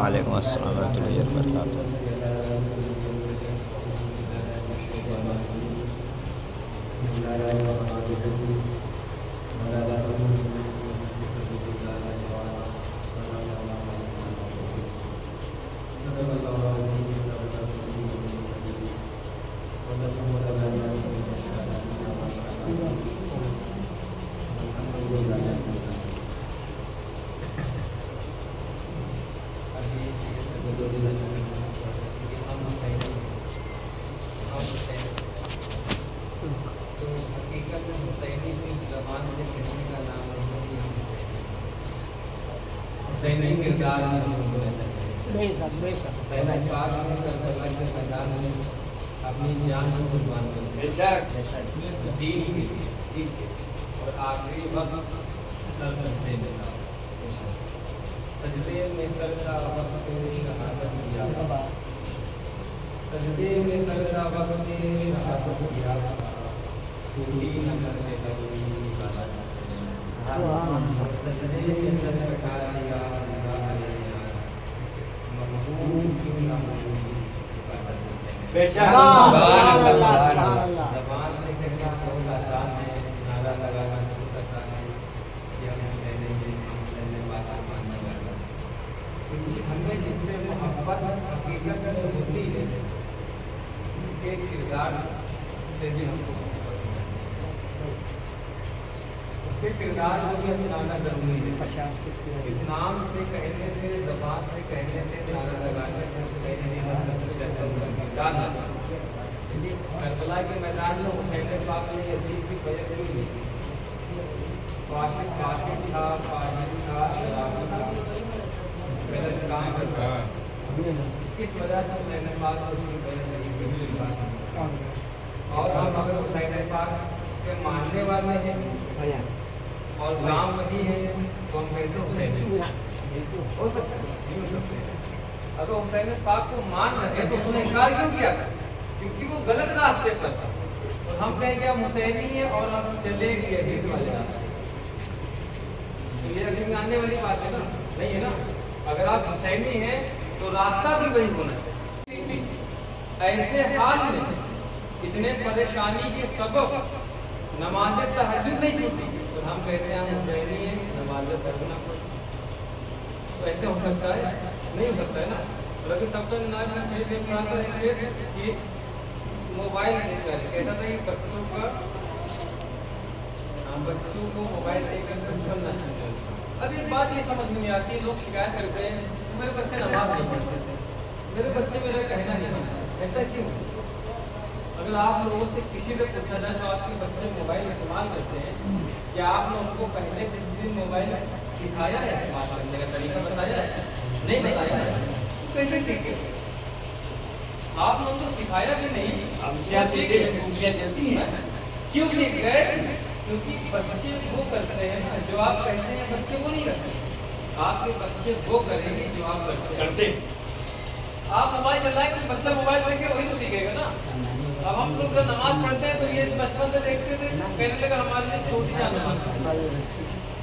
وعلیکم السلام ورحمۃ اللہ وبرکاتہ. اپنی جان کو قربان کرتے دین کے لیے اور آخری وقت سجدے میں سجدے میں سر کا وقت شہادت کیا سجدے میں سر کا وقت شہادت کیا پوری نہ کرنے کا کوئی عبادت سجدے میں سر کٹا دیا مقبول کیوں نہ ہو زبان سے کہنا بہت آسان ہے، نعرہ لگانا بہت آسان ہے کہ ہم پہلے بات ماننے والا، کیونکہ ہمیں جس سے محبت حقیقت میں ہوتی ہے اس کے کردار سے بھی ہم کو محبت ہے، اس کے کردار کو بھی اپنانا ضروری ہے. نام سے کہنے سے، زبان سے کہنے سے، نعرہ لگانے سے کربلا کے میدان میں حسین پاک نے یزید کی وجہ کیوں لی؟ فاسق تھا، فاجر تھا، شرابی تھا، غلط کام کرتا ہے، اس وجہ سے حسین پاک نے اس کی وجہ سے اور ہم اگر حسین پاک کے ماننے والے ہیں اور غلام وہی ہیں تو ہم کیسے حسین ہو سکتے ہیں؟ نہیں ہو سکتے. اگر حسین پاک کو مان رہے تو انہوں نے انکار کیوں کیا؟ کیونکہ وہ غلط راستے پر تھا، اور ہم کہیں گے ہم حسینی ہیں اور ہم چلے گئے یزید والے راستے. تو یہ رکھنے آنے والی بات ہے نا، نہیں ہے نا. اگر آپ حسینی ہیں تو راستہ بھی وہی ہونا چاہیے. ایسے حال میں اتنے پریشانی کے سبب نماز تہجد نہیں چھوٹی تو ہم کہتے ہیں ہم حسینی ہیں، نماز پڑھنا پڑتا. تو ایسے ہو سکتا ہے؟ نہیں ہو سکتا ہے نا. بلکہ سب سے نماز میں صحیح سے پڑھاتا ہے کہ موبائل دے کر کہتا تھا کہ بچوں کو موبائل دے کر پڑھنا چاہیے. اب ایک بات یہ سمجھ میں نہیں آتی، لوگ شکایت کرتے ہیں میرے بچے نماز نہیں پڑھتے تھے، میرے بچے میرا کہنا نہیں مانتے. ایسا کیوں؟ اگر آپ لوگوں سے کسی سے پوچھا جائے تو آپ کے بچے موبائل استعمال کرتے ہیں، کیا آپ نے ان کو پہلے سے موبائل سکھایا ہے؟ استعمال کرنے کا طریقہ بتایا ہے؟ نہیں بتایا ہے. کیسے سیکھے؟ آپ نے ان کو سکھایا بھی نہیں. کیا سیکھے؟ کیوں سیکھ گئے؟ کیونکہ بچے وہ کرتے ہیں جو آپ کہتے ہیں بچے وہ نہیں کرتے. آپ کے بچے وہ کریں گے جو آپ کرتے. آپ موبائل چلائیں گے بچہ موبائل دیکھے وہی تو سیکھے گا نا. اب ہم لوگ جب نماز پڑھتے ہیں تو یہ بچپن سے دیکھتے تھے، کہنے لگا ہمارے لیے چھوٹی جان نماز.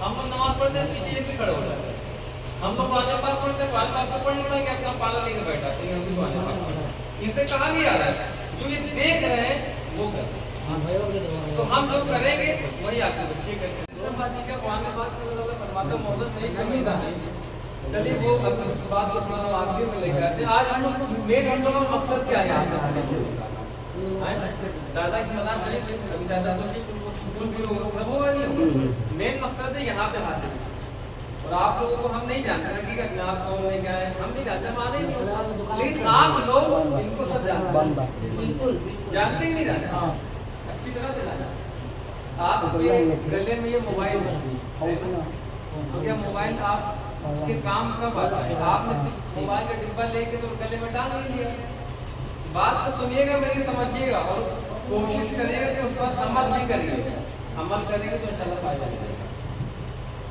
ہم لوگ نماز پڑھتے ہیں پیچھے بھی کھڑے ہو جاتے ہیں. ہم لوگ پانے پاک پڑھتے ہیں، پانے پاک کو پڑھ نہیں پائیں گے، اپنا پالا لے کے بیٹھا ٹھیک ہے. ان سے کہا نہیں آ رہا ہے، جو یہ دیکھ رہے ہیں وہ کر. تو ہم جو کریں گے وہی آپ کے بچے کریں گے. چلیے وہ بات کو تھوڑا آخر میں لے کے آتے ہیں. آج ہم مین ہم لوگوں کا مقصد کیا ہے؟ دادا کی مدد کریں کبھی دادا تو مین مقصد ہے یہاں پہ حاصل. اور آپ لوگوں کو ہم نہیں جانتے کہ آپ کون لے کے آئے، ہم نہیں جانتے، ہم آنے نہیں، لیکن آپ لوگ ان کو سب جانتے ہیں. جانتے ہی نہیں جانتے اچھی طرح سے جانتے. آپ کے گلے میں یہ موبائل ہے تو کیا موبائل آپ کے کام کب آتا ہے؟ آپ نے صرف موبائل کا ڈبہ لے کے تو گلے میں ڈال لیجیے. بات کو سنیے گا، میری سمجھیے گا اور کوشش کریے گا کہ اس پر عمل بھی کریے. عمل کریں گے تو انشاءاللہ فائدہ ملے گا.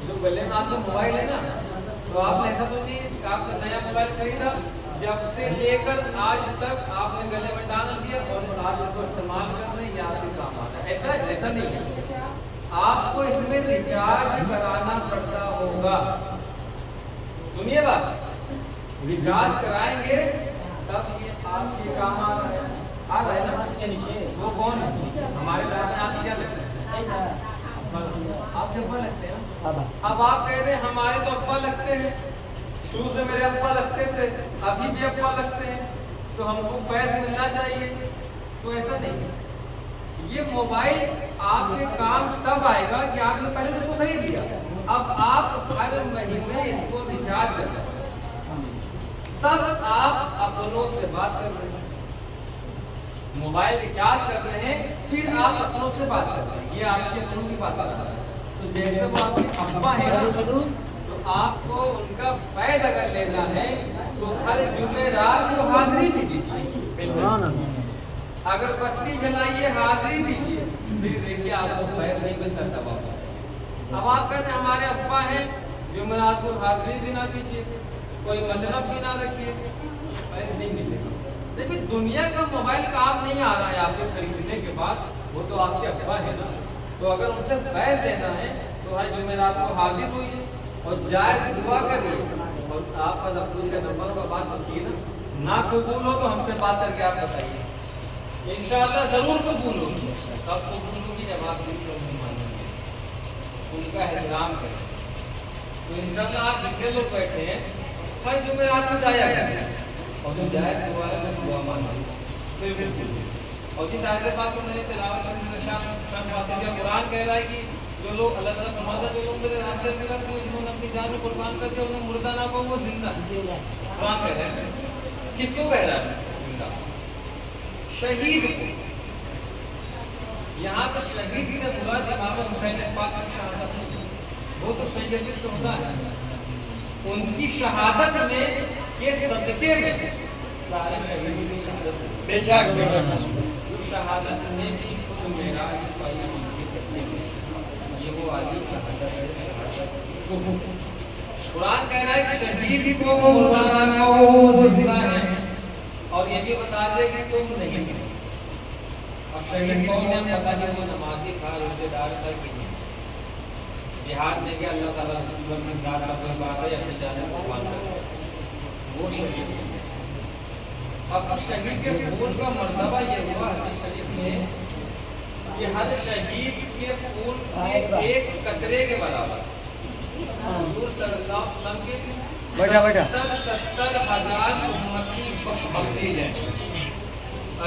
جو گلے میں آپ کا موبائل ہے نا تو آپ نے ایسا تو نہیں آپ کا نیا موبائل خریدا جب سے لے کر آج تک آپ نے گلے میں ڈال دیا اور آج اس کو استعمال کر رہے ہیں یا آپ کے کام آتا ہے. ایسا نہیں ہے. آپ کو اس میں ریچارج کرانا پڑتا ہوگا. سنیے بات، रिचार्ज कराएंगे तब ये आपके काम आ रहा है ना नीचे। वो कौन है हमारे लाभ में? आप क्या लगता है? आप अब्बा लगते हैं ना। अब आप कह रहे हैं हमारे तो अब्बा लगते हैं, शुरू से मेरे अब्बा लगते थे, अभी भी अब्बा लगते हैं, तो हमको फैज मिलना चाहिए। तो ऐसा नहीं है। ये मोबाइल आपके काम तब आएगा कि आपने पहले तो इसको खरीद लिया, अब आप हर महीने इसको रिचार्ज कर रहे हैं, तब आप अपनों से बात कर रहे हैं। मोबाइल रिचार्ज कर रहे हैं, फिर आप अपनों से बात कर रहे हैं। ये आपके अपनों की बात कर रहे हैं। तो जैसे वो आपके अब्बा है ना, तो आपको उनका फैज अगर लेना है तो हर जुमेरात को हाजिरी दीजिए, अगर बत्ती जलाइए हाजिरी दीजिए, फिर देखिए आपको फैज नहीं मिलता तब आप। अब आप कहते हैं हमारे अब्बा हैं, जुमेरात को हाजिरी भी ना दीजिए, कोई मतलब भी ना रखिए, फैज नहीं मिलेगा। लेकिन दुनिया का मोबाइल काम नहीं आ रहा है आपके खरीदने के बाद, वो तो आपके अब्बा है ना। तो अगर उनसे फैज लेना है तो हर जुमेरात को हाजिर होइए और जायज़ दुआ करिए, और आप बस अपनी का नंबर पर बात होती है ना कबूल हो तो हमसे बात करके आप बताइए, इंशाअल्लाह ज़रूर कबूल होगी। तब कबूल होगी जब आप दूसरों को मानेंगे, उनका एहतराम करें। तो इंशाअल्लाह आप जितने लोग बैठे हैं हर जुमेरात को जाया करें, और जो जायज़ दुआ है तो दुआ मानिए फिर बिल्कुल। और जिस आयत पाक को मैंने तिलावत की, कुरान कह रहा है कि जो लोग अल्लाह ताला फरमाता है जो लोग मेरे रास्ते में निकलते हैं उन्होंने अपनी जान को कुर्बान करके उन्हें मुर्दा ना पाओ वो जिंदा। कुरान कह रहा है, किसको कह रहा है? जिंदा शहीद को। यहाँ पर शहीद से मुराद इमाम हुसैन पाक की शहादत नहीं, वो तो सैयद शुहदा है। उनकी शहादत में के सदके में सारे शहीद की शहादत बेशक शहादत में भी खुद मेरा ये वो आदमी शहादत है। कुरान कह रहा है कि शहीद को मुर्दा वो जिंदा है, और ये भी बता दे कि तुम नहीं थे। और शहीद कौन है? पता नहीं, वो नमाजी था, रिश्तेदार था कि नहीं। बिहार में क्या अल्लाह ताला की ज़ात का कोई बात है, अपनी जान को कुर्बान करते वो शहीद है। अब शहीद के खून का मर्तबा ये हुआ हदीस शरीफ में कि हर शहीद के खून के एक कचरे के बराबर हुजूर सल्लल्लाहु अलैहि वसल्लम के 70,000 उम्मती बख्शीश हैं।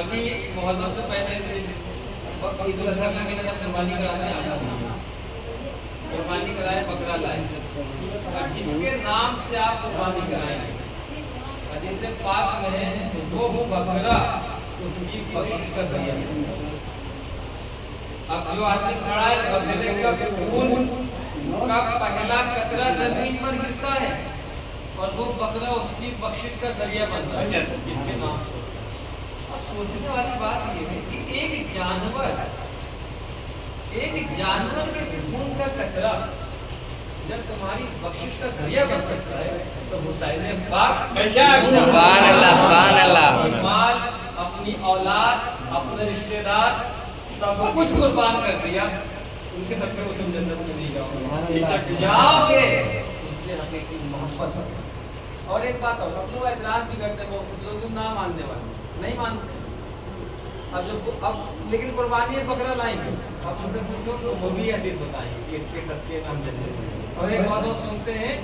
अभी मुहर्रम से पहले ईद उल अज़हा के दिन कुर्बानी कराने आया था, कुर्बानी कराए बकरा लाए, अब जिसके नाम से आप कुर्बानी कराएंगे हदीस पाक में वो बकरा उसकी बख्शिश का जरिया। अब जो आदमी खड़ा है बकरे का खून का पहला कतरा जमीन पर गिरता है और वो बकरा उसकी बख्शिश का जरिया बनता है जिसके नाम से। अब सोचने वाली बात ये है कि एक जानवर के खून का कतरा जब तुम्हारी बख्शिश का जरिया बन सकता है तो हुसैन पाक सुभान अल्लाह माल, अपनी औलाद, अपने रिश्तेदार सब कुछ कुर्बान कर दिया, उनके सबके वो तुम जन्नत में नहीं जाओगे, उनसे हकीकी मोहब्बत है। और एक बात और, अपने वो एतराज भी करते हैं वो तुम ना मानने वाले नहीं मानते। अब लेकिन कुर्बानी बकरा लाएंगे, अब उनसे पूछो तो वो भी हदीस बताएंगे कि इसके सबके नाम जन्नत। और एक बात और सुनते हैं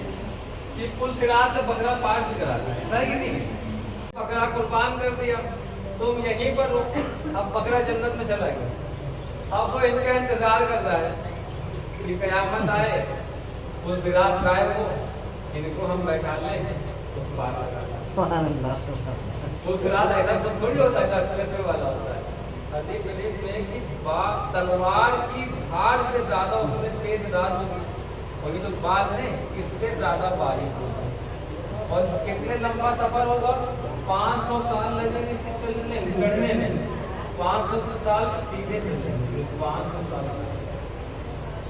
कि पुल सिरात से बकरा पार भी कराता है, सही कि नहीं? बकरा कुर्बान कर दिया, तुम यहीं पर हो, अब बकरा जन्नत में चला गया। अब वो इनका इंतजार कर रहा है कि कयामत आए, पुल सिरात गायब हो, इनको हम बैठा लें उस पार लगा। पुल सिरात ऐसा कुछ थोड़ी होता है, एक्सप्रेसवे वाला होता है। हदीस शरीफ में कि तलवार की धार से ज्यादा उसमें तेज दार होगी, और ये तो बात है इससे ज्यादा बारीक होगा। और कितने लंबा सफर होगा? 500 साल लगेंगे इसे चलने में, चढ़ने में, 500 साल सीधे चलने, 500 साल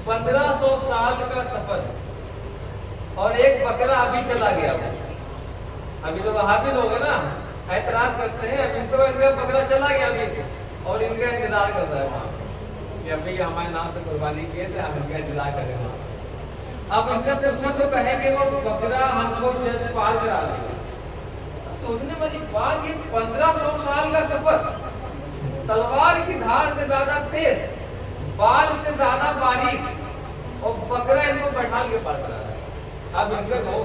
1500 साल का सफर। और एक बकरा अभी चला गया, अभी तो वहां भी लोग है ना ऐतराज करते हैं, अभी तो इनका बकरा चला गया अभी और इनका इंतजार कर रहा है वहाँ कि अभी हमारे नाम से कुर्बानी किए थे, हम इनका इंतजार करेंगे। अब इनसे पूछो तो कहेंगे वो बकरा हमको पार करा दिया, सोचने वाली बात, ये 1500 साल का सफर, तलवार की धार से ज्यादा तेज, बाल से ज्यादा बारीक, और बकरा इनको बैठा के पास रहा है। अब इनसे कहो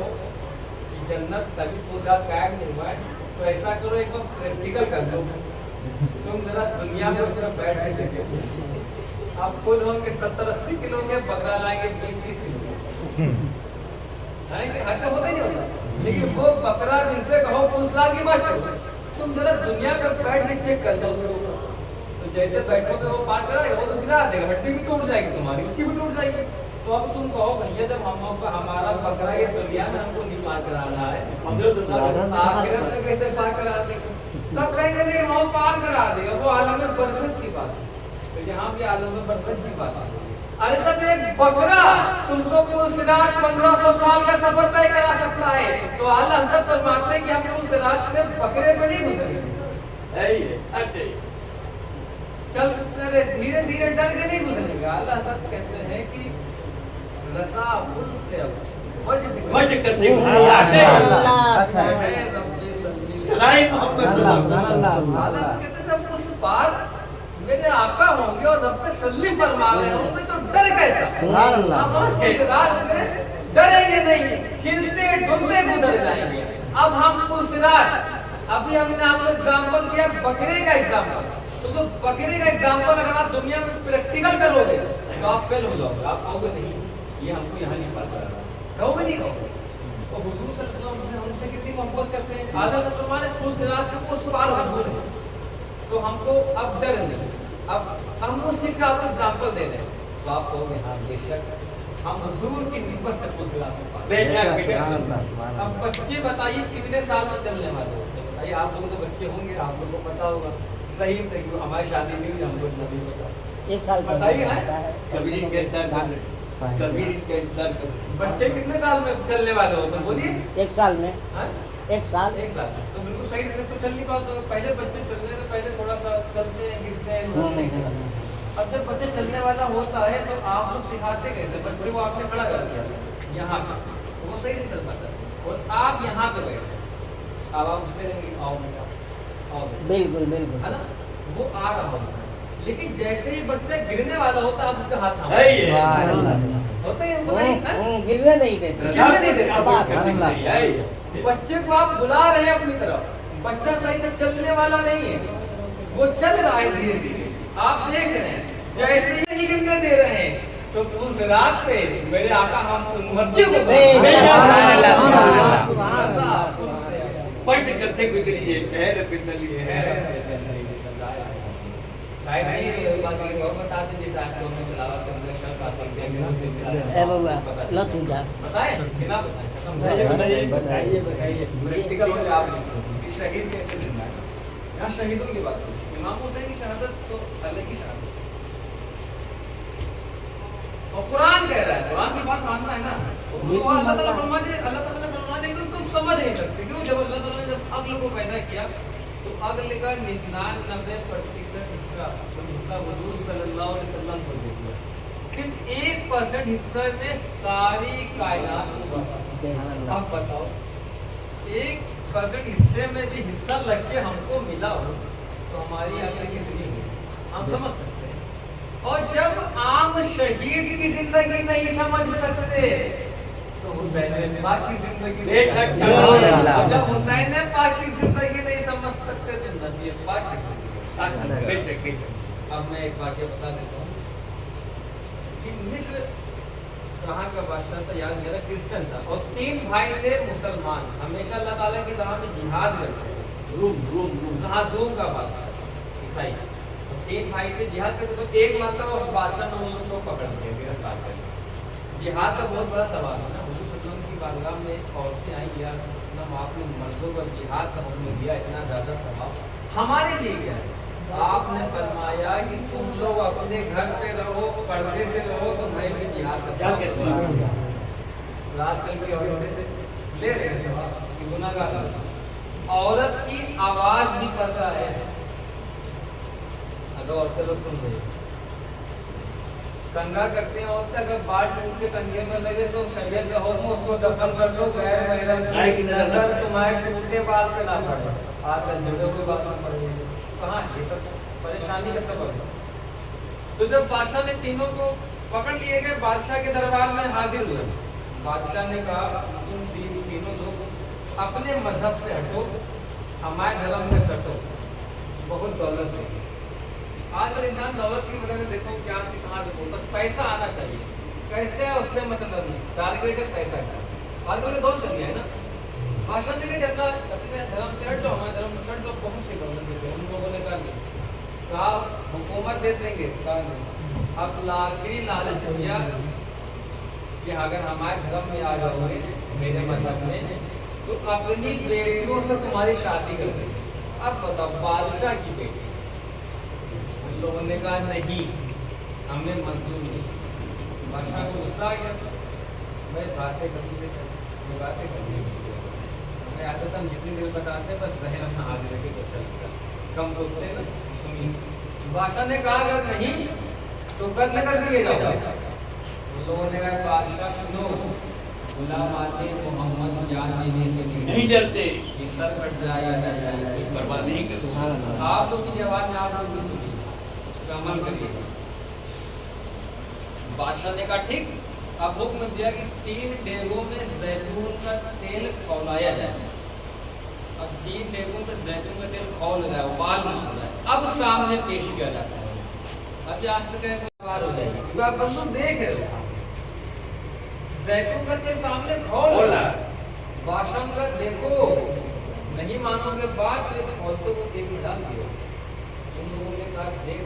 कि जन्नत तभी तो साथ कायम नहीं हुआ है, तो ऐसा करो एक बार प्रैक्टिकल कर दो, तुम जरा दुनिया में उस तरह बैठ के देखो। आप खुद होंगे 70-80 किलो के, बकरा लाएंगे 20-30 किलो है तो होता ही होता, लेकिन वो बकरा जिनसे कहो पूछना की बात करो, तुम जरा दुनिया में बैठ के चेक कर दो उसको, तो जैसे बैठोगे वो पार कराएगा, वो तो गिरा देगा, हड्डी भी टूट जाएगी तुम्हारी, उसकी भी टूट जाएगी। तो अब तुम कहो भैया जब हमारा बकरा ये दुनिया में हमको नहीं पार करा रहा है, आखिरत में कैसे पार करा देगा? तब कहेंगे नहीं वो पार करा देगा, वो आलम में बरसत की बात है, तो यहाँ भी आलम में बरसत की बात है। अरे तब एक बकरा तुमको पुरस्कार 1500 साल का सफर तय करा सकता है, तो अल्लाह हज़रत फरमाते हैं कि हम पुरस्कार से बकरे पे नहीं गुजरेंगे, चल धीरे धीरे डर के नहीं गुजरेंगे। अल्लाह हज़रत कहते हैं कि रसा फुल से वज करते उस बार मेरे आका होंगे और रब पे सल्ली फरमा रहे होंगे, तो डर कैसा? अब हम इस रात से डरेंगे नहीं, खिलते डुलते गुजर जाएंगे। अब हम उस रात, अभी हमने आपको एग्जाम्पल दिया बकरे का एग्जाम्पल, तो बकरे का एग्जाम्पल अगर आप दुनिया में प्रैक्टिकल करोगे तो आप फेल हो जाओगे, आप कहोगे नहीं ये हमको यहाँ नहीं पार करा, कहोगे नहीं कहोगे। तो हुजूर सल्लल्लाहु अलैहि वसल्लम हमसे कितनी मोहब्बत करते हैं, आधा तो तुम्हारे उस रात के उस पार हो गए, तो हमको अब डर नहीं। अब हम उस चीज का आपको एग्जाम्पल दे रहे हैं, तो आप कहोगे हाँ बेशक हम हुजूर की निस्बत से पूछ रहा। अब बच्चे बताइए कितने साल में चलने वाले होते हैं? बताइए, आप लोग तो बच्चे होंगे, आप लोग को पता होगा सही है, हमारी शादी नहीं हुई, हम लोग नहीं पता, 1 साल बताइए कभी इनके इंतजार बच्चे कितने साल में चलने वाले होते हैं? बोलिए 1 साल में, हाँ? 1 साल तो बिल्कुल सही से तो चल नहीं पाते। पहले बच्चे चलने से पहले थोड़ा सा चलते हैं, गिरते हैं। अब जब बच्चे चलने वाला होता है तो आप लोग सिखाते कैसे? बच्चे को आपने खड़ा कर दिया यहाँ पे, तो वो सही नहीं चल पाता, और आप यहाँ पे बैठे, अब आप उससे आओ बेटा, आओ बेटा, बिल्कुल बिल्कुल है ना, वो आ रहा होता है, लेकिन जैसे ही बच्चा गिरने वाला होता है आप उसका हाथ थाम होते हैं, उनको नहीं है? गिरने नहीं देते, गिरने नहीं देते। बच्चे को आप बुला रहे हैं अपनी तरफ, बच्चा सही से चलने वाला नहीं है, वो चल रहा है धीरे धीरे, आप देख रहे हैं, जैसे ही नहीं गिरने दे रहे हैं, तो उस रात पे मेरे आका हम उम्मती को पट करते गुजरिए, पैर पे चलिए है और बता दीजिए साहब को मैं तिलावत करने का बात करते ए बाबा लत हो जा बताएं कि ना बताएं? बताइए प्रैक्टिकल हो जाए आप शहीद कैसे जिंदा है। यहाँ शहीदों की बात करें, इमाम हुसैन की शहादत तो अलग ही शहादत, और कुरान कह रहा है, कुरान की बात मानना है ना, तो अल्लाह ताला फरमा दे कि तुम समझ नहीं सकते। क्यों? जब अल्लाह ताला ने जब अक्ल को पैदा किया तो अक्ल का 99% हिस्सा हुजूर सल्लल्लाहु अलैहि वसल्लम को दे दिया, सिर्फ 1% हिस्से में सारी कायनात को बताया। अब बताओ 1% हिस्से में भी हिस्सा लग के हमको मिला हो तो हमारी अक्ल कितनी है, हम समझ सकते हैं। और जब आम शहीद की जिंदगी नहीं समझ सकते तो हुसैन पाक की जिंदगी, जब हुसैन पाक की जिंदगी नहीं समझ सकते तो नबी पाक की जिंदगी। अब मैं एक वाक्य बता देता हूँ कि मिस्र कहाँ का बादशाह था, याद मेरा क्रिश्चियन था, और 3 भाई थे मुसलमान, हमेशा अल्लाह ताला की राह में जिहाद करते थे। रूम का बादशाह ईसाई, 3 भाई थे जिहाद करते, तो एक मतलब उस बादशाह ने उन लोगों को पकड़ के गिरफ्तार कर लिया। जिहाद का बहुत बड़ा सवाल है ना, हुजूर सल्लल्लाहु की बारगाह में औरतें आई, या आपने मर्दों पर जिहाद का हुक्म दिया, इतना ज़्यादा सवाल हमारे लिए क्या है? आपने फरमाया कि तुम लोग अपने घर पे रहो, पर्दे से रहो, तो मैं भी जिहाद करता हूं। आजकल की औरतें ले रहे हैं कि गुनाहगार, औरत की आवाज भी करता है, अगर औरतें लोग सुन रही कंगा करते हैं औरत अगर बाल टूट के कंधे में लगे तो शरीयत के होश में उसको दफन कर लो गैर महरम नजर तुम्हारे टूटे बाल पे ना पड़े आजकल जुड़े हुए बात में पड़े कहाँ ये सब परेशानी का सबब है। तो जब बादशाह ने तीनों को पकड़ लिए गए बादशाह के दरबार में हाजिर हुए बादशाह ने कहा तुम तीनों लोग अपने मजहब से हटो हमारे धर्म में सटो बहुत दौलत है। आज अगर इंसान दौलत की वजह से देखो क्या से कहाँ देखो बस पैसा आना चाहिए कैसे है उससे मतलब नहीं टारगेट है पैसा का आजकल दौड़ चल गया है ना भाषण देके जाता अपने धर्म से हट जाओ हमारे धर्म से हट जाओ बहुत सी दौलत देते उन लोगों ने कहा हुकूमत दे देंगे अब आखिरी लालच दिया कि अगर हमारे धर्म में आ जाओगे मेरे मजहब में तो अपनी बेटियों से तुम्हारी शादी कर देंगे। अब बताओ बादशाह की बेटी लोगों ने कहा नहीं हमें मंजूर नहीं बादशाह को गुस्सा आ गया भाई बातें करनी बातें करनी हमें आदत हम जितनी देर बताते बस रहे अपना हाजिर रखे तो चलता कम बोलते ना सुनिए बादशाह ने कहा अगर नहीं तो कत्ल करके ले जाओ लोगों ने कहा बादशाह सुनो गुलाम आते मोहम्मद जान देने से नहीं डरते ये सर कट जाए बर्बाद नहीं करते आप लोग की आवाज में आप लोग भी सुनिए अमल करिए। बादशाह ने कहा ठीक अब हुक्म दिया कि 3 देगों में जैतून का तेल खौलाया जाए। अब 3 देगों में जैतून का तेल खौल जाए उबाल जाए अब सामने पेश किया जाता है। अब यहाँ से बार हो जाएगी क्योंकि आप बंदू देख रहे हो जैतून का तेल सामने खौल रहा है बादशाह का देखो नहीं मानोगे बात तो इस खौलते को तेल में डाल दिया। उन लोगों ने कहा देख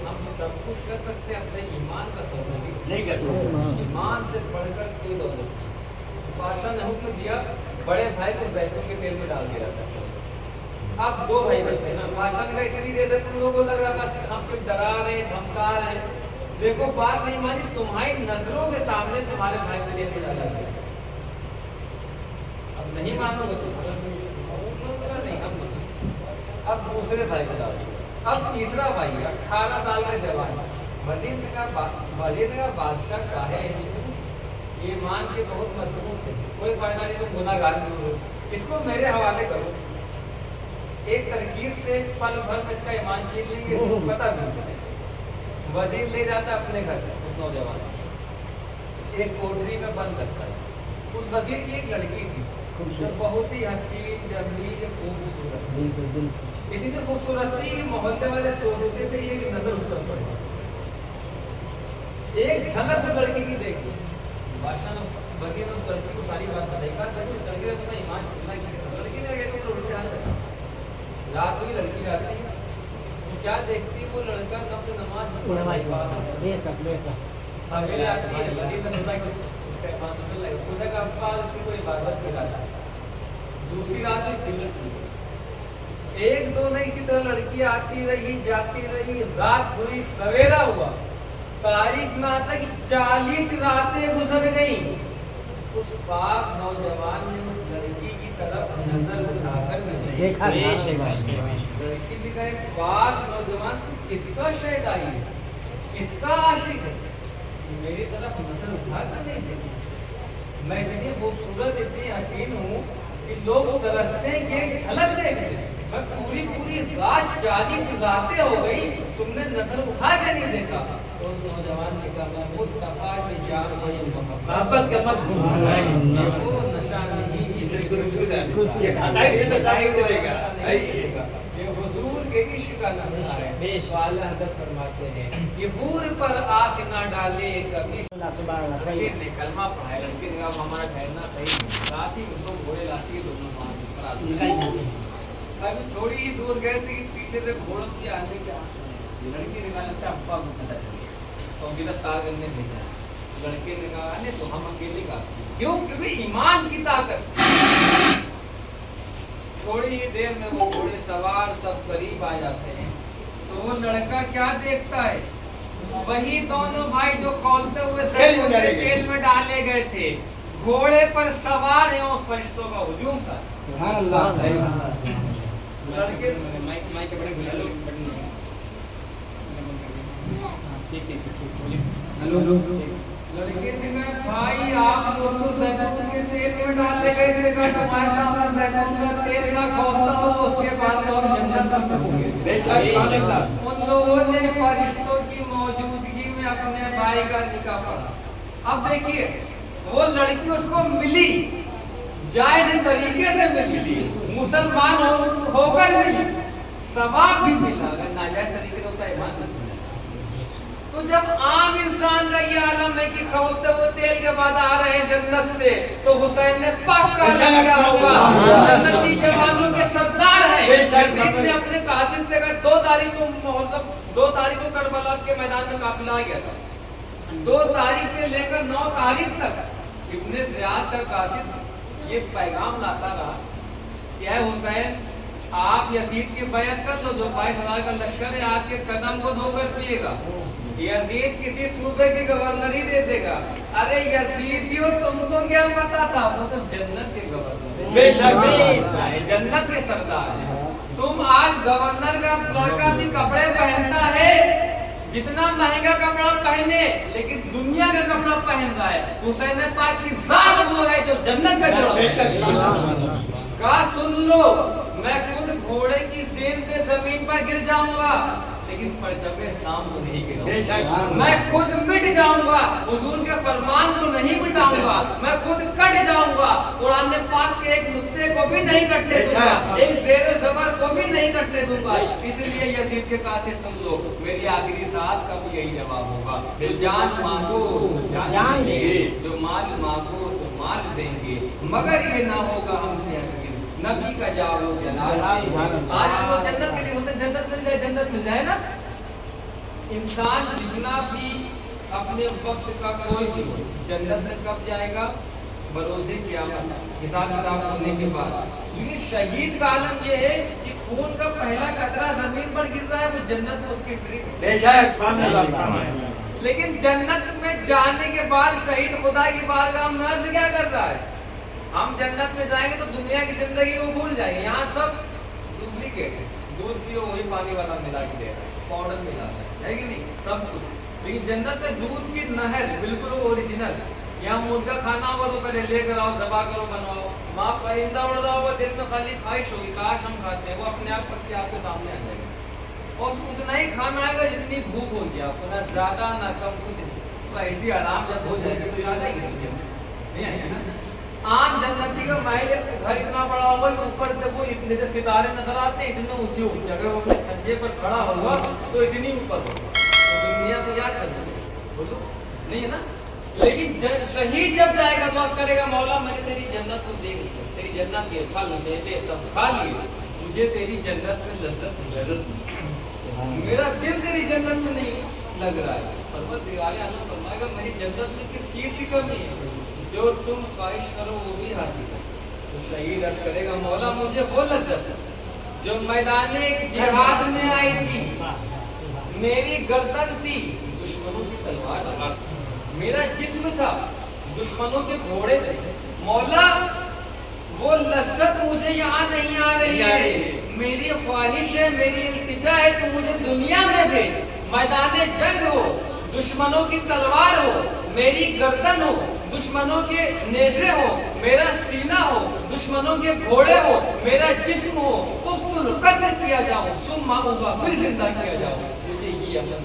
हम सब कुछ कर सकते हैं अपने ईमान का सौदा नहीं करते ईमान से बढ़कर कोई दौलत। बादशाह ने हुक्म दिया बड़े भाई को जैतून के तेल में डाल दिया था। अब 2 भाई बचे ना बादशाह ने कहा इतनी देर से तुम लोगों को लग रहा था हम फिर डरा रहे धमका रहे देखो बात नहीं मानी तुम्हारी नजरों के सामने तुम्हारे भाई को तेल में डाला गया। अब नहीं मानोगे तो नहीं हम अब दूसरे भाई को डाल दिया। अब तीसरा भाई 18 साल का जवान वजीर ने कहा बादशाह का है ईमान के बहुत मजबूत है कोई फायदा नहीं तुम गुनाहगार नहीं हो इसको मेरे हवाले करो। एक तरकीब से पल भर में इसका ईमान छीन लेंगे इसको पता भी वजीर ले जाता अपने घर उस नौजवान एक कोठरी में बंद करता है। उस वजीर की एक लड़की थी जो बहुत ही हसीन जमील खूबसूरत इतनी खूबसूरत थी मोहल्ले वाले सोचते थे ये नजर उस पर पड़े एक झलक उस लड़की की देखी बादशाह ने वजीर ने उस लड़की को सारी बात बताई कहा उस लड़की ने तुम्हें ईमान छीनना की लड़की ने कहा तुम उल्टे हाथ रखा रात हुई लड़की आती तो क्या देखती वो लड़का कब से नमाज सवेरे आती है वजीर ने सोचा कि उसका ईमान तो चल रहा है पूछा कि अब्बा उसकी कोई इबादत कराता है। दूसरी रात में फिर एक दो में इसी तरह लड़की आती रही जाती रही रात हुई सवेरा हुआ तारीख में आता कि 40 रातें गुजर गई। उस पाक नौजवान ने उस लड़की की तरफ नजर उठाकर देखा लड़की भी कहे पाक नौजवान किसका शहद आई है किसका आशिक है मेरी तरफ नजर उठाकर नहीं देखी मैं इतनी खूबसूरत इतनी हसीन हूँ कि लोग तरसते हैं कि एक झलक देखते मैं पूरी रात 40 रातें हो गई तुमने नजर उठा के नहीं देखा। तो उस नौजवान ने कहा मैं मुस्तफा की जान मोहब्बत का मत भूलना वो नशा नहीं इसे ये खटाई से तो नहीं चलेगा ये हुजूर के इश्क का नशा है बेशवाला हदफ फरमाते हैं ये हूर पर आंख ना डाले कभी कलमा पढ़ाए लड़के ने कहा हमारा ठहरना सही नहीं रात ही लोग घोड़े लाती है दोनों वहां अभी थोड़ी ही दूर गए थे कि पीछे से घोड़ों की आने के लड़की ने कहा अब्बा को पता चल तो गिरफ्तार करने भेजा लड़के ने कहा नहीं तो हम अकेले का क्यों क्योंकि ईमान की ताकत। थोड़ी ही देर में वो घोड़े सवार सब करीब आ जाते हैं तो वो लड़का क्या देखता है वही दोनों भाई जो खौलते हुए तेल में डाले गए थे घोड़े पर सवार है और फरिश्तों का हुजूम था। लड़के माइक के बड़े लड़के ने कहा भाई आप लोग तो जैतून के तेल में डाले गए थे, कहा तुम्हारे सामने जैतून का तेल ना खोलता हो उसके बाद तो हम जन्नत में होंगे। उन लोगों ने फरिश्तों की मौजूदगी में अपने भाई का निकाह पढ़ा। अब देखिए वो लड़की उसको मिली, जायज तरीके से मिली, मुसलमान होकर मिली, सवाब भी मिला। अगर नाजायज तरीके से होता है ईमान नहीं। तो जब आम इंसान का ये आलम है कि खौलते हुए तेल के बाद आ रहे हैं जन्नत से, तो हुसैन ने पक्का क्या होगा, जन्नती जवानों के सरदार हैं। यजीद ने अपने कासिद से कहा 2 तारीख को मतलब 2 तारीख को करबला के मैदान में काफिला आ गया था। 2 तारीख से लेकर 9 तारीख तक इब्ने ज़ियाद का कासिद ये पैगाम लाता रहा कि है हुसैन आप यजीद की बैत कर लो, जो 22,000 का लश्कर है आपके कदम को धोकर पिएगा। यजीद किसी सूबे की गवर्नरी दे देगा। अरे यजीदियों तुमको क्या पता था, वो तो जन्नत के गवर्नर, जन्नत के सरदार है। तुम आज गवर्नर का लड़का भी कपड़े पहनता है, जितना महंगा कपड़ा पहने लेकिन दुनिया का कपड़ा पहन रहा है। हुसैन पाक की जात वो है जो जन्नत का जोड़ा। कहा सुन लो, मैं खुद घोड़े की सीन से जमीन पर गिर जाऊंगा लेकिन परचम इस्लाम को नहीं गिराऊंगा। मैं खुद मिट जाऊंगा, हुजूर के फरमान को नहीं मिटाऊंगा। मैं खुद कट जाऊंगा, कुरान पाक के एक नुक्ते को भी नहीं कटने दूंगा, एक शेर ज़बर को भी नहीं कटने दूंगा। इसलिए यजीद के कासिद सुन लो, मेरी आखिरी सांस का भी यही जवाब होगा। जो जान मांगो जान देंगे, जो माल मांगो तो माल देंगे, मगर ये ना होगा हमसे नबी का जाओ जलाल। आज हम लोग जन्नत के लिए बोलते जन्नत मिल जाए, जन्नत मिल जाए ना। इंसान जितना भी अपने वक्त का कोई भी जन्नत में कब जाएगा, भरोसे क़यामत हिसाब किताब होने के बाद। लेकिन शहीद का आलम ये है कि खून का पहला कतरा जमीन पर गिर रहा है, वो जन्नत में उसकी ट्रीट। लेकिन जन्नत में जाने के बाद शहीद खुदा की बारगाह में अर्ज क्या कर रहा है, हम जन्नत में जाएंगे तो दुनिया की जिंदगी को भूल जाएंगे। यहाँ सब डुप्लीकेट है, दूध पियो वही पानी वाला मिला के दे रहा है, पाउडर मिला रहा है कि नहीं, सब कुछ। लेकिन जन्नत में दूध की नहर बिल्कुल ओरिजिनल। यहाँ मुर्गा खाना होगा तो पहले लेकर आओ, दबा करो, बनवाओ। माँ परिंदा उड़ रहा होगा, दिल में खाली ख्वाहिश होगी काश हम खाते हैं, वो अपने आप करके आपके सामने आ जाएगा। और उतना ही खाना आएगा जितनी भूख होगी आपको, ना ज्यादा ना कम, कुछ नहीं। तो ऐसी आराम जब हो जाएगी तो याद आएगी नहीं आएगी ना। आम जन्नती का महल घर इतना बड़ा होगा कि ऊपर से वो इतने जो सितारे नजर आते हैं, इतने ऊंचे ऊंचे, अगर वो अपने छज्जे पर खड़ा होगा तो इतनी ऊपर होगा। तो दुनिया तो याद कर लो, बोलो नहीं है ना। लेकिन शहीद जब जाएगा तो करेगा, मौला मैंने तेरी जन्नत को देख लिया, तेरी जन्नत के फल मेवे सब खा लिए, मुझे तेरी जन्नत में लज्जत, मेरा दिल तेरी जन्नत में नहीं लग रहा है। फरमाएगा मेरी जन्नत में किस चीज की कमी है, जो तुम ख्वाहिश करो वो भी हासिल करो। तो शहीद अर्ज करेगा, मौला मुझे वो लज्जत जो मैदान जिहाद में आई थी, मेरी गर्दन थी दुश्मनों की तलवार, मेरा जिस्म था दुश्मनों के घोड़े थे। मौला वो लज्जत मुझे यहाँ नहीं आ रही है, मेरी ख्वाहिश है, मेरी इल्तिजा है कि मुझे दुनिया में भी मैदान जंग हो, दुश्मनों की तलवार हो, मेरी गर्दन हो, दुश्मनों के नेज़े हो, मेरा सीना हो, दुश्मनों के घोड़े हो, मेरा जिस्म हो, उक्तुल कत्ल किया जाऊं, सुम्मा उबा फिर जिंदा किया जाऊं। मुझे ये अमल